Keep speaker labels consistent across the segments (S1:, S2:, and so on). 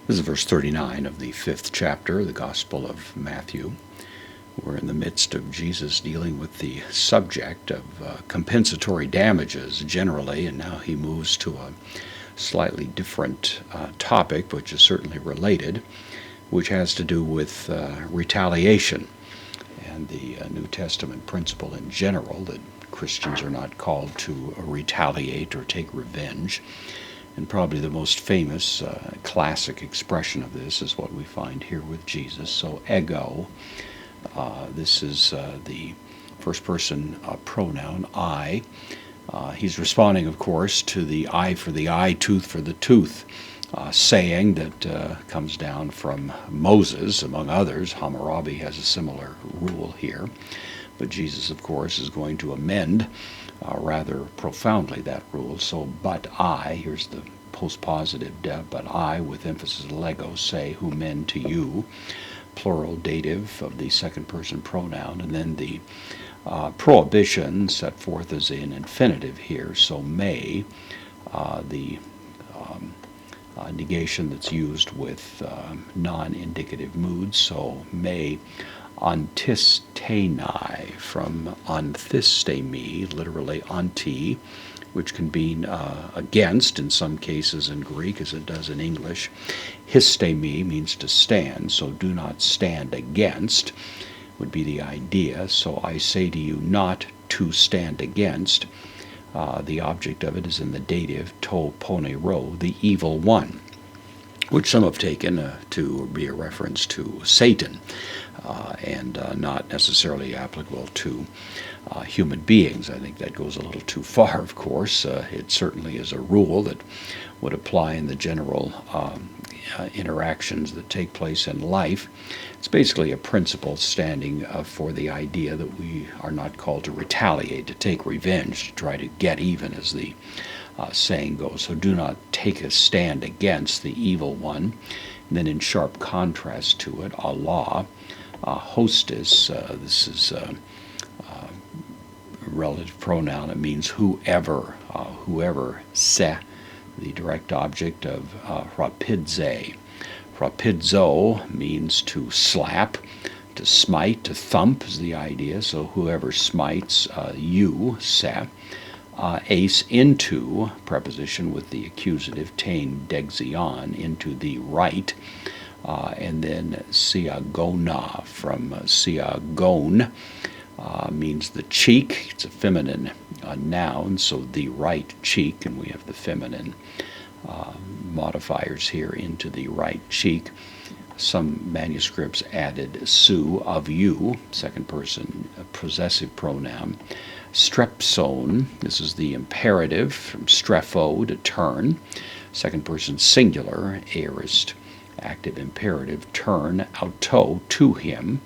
S1: This is verse 39 of the 5th chapter of the Gospel of Matthew. We're in the midst of Jesus dealing with the subject of compensatory damages generally, and now he moves to a slightly different topic, which is certainly related, which has to do with retaliation and the New Testament principle in general that Christians are not called to retaliate or take revenge. And probably the most famous classic expression of this is what we find here with Jesus. So ego, this is the first person pronoun, I. He's responding, of course, to the eye for the eye, tooth for the tooth saying that comes down from Moses, among others. Hammurabi has a similar rule here. But Jesus, of course, is going to amend rather profoundly that rule. So, but I, here's the postpositive, but I, with emphasis lego, say, who men to you, plural dative of the second person pronoun, and then the prohibition set forth as in infinitive here. So may, the negation that's used with non-indicative moods. So may antistenai, from anthistemi, literally anti, which can mean against in some cases in Greek as it does in English. Histemi means to stand, so do not stand against would be the idea. So I say to you not to stand against. The object of it is in the dative, to ponero, the evil one, which some have taken to be a reference to Satan, and not necessarily applicable to human beings. I think that goes a little too far, of course. It certainly is a rule that would apply in the general interactions that take place in life. It's basically a principle standing for the idea that we are not called to retaliate, to take revenge, to try to get even, as the saying goes. So do not take a stand against the evil one. And then in sharp contrast to it, Allah, hostis, this is a relative pronoun. It means whoever, whoever, se, the direct object of rapidze. Rapidzo means to slap, to smite, to thump is the idea. So whoever smites you, se. Ace, into, preposition with the accusative, tain, dexion, into the right. And then siagona, from siagon, means the cheek. It's a feminine noun, so the right cheek, and we have the feminine modifiers here into the right cheek. Some manuscripts added su, of you, second person possessive pronoun. Strepsone, this is the imperative, from strepho, to turn. Second person singular, aorist, active imperative, turn, auto, to him.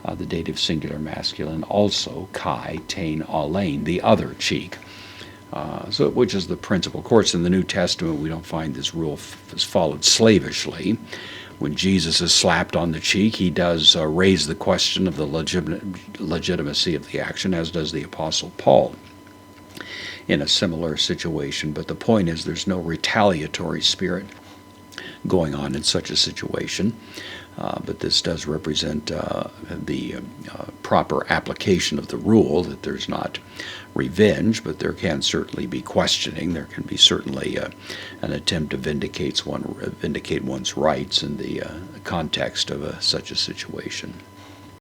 S1: The dative singular masculine, also, kai, tain, alain, the other cheek. So, which is the principle. Of course, in the New Testament, we don't find this rule is followed slavishly. When Jesus is slapped on the cheek, he does raise the question of the legitimacy of the action, as does the Apostle Paul in a similar situation. But the point is, there's no retaliatory spirit going on in such a situation. But this does represent the proper application of the rule, that there's not revenge, but there can certainly be questioning. There can be certainly an attempt to vindicate one's rights in the context of such a situation.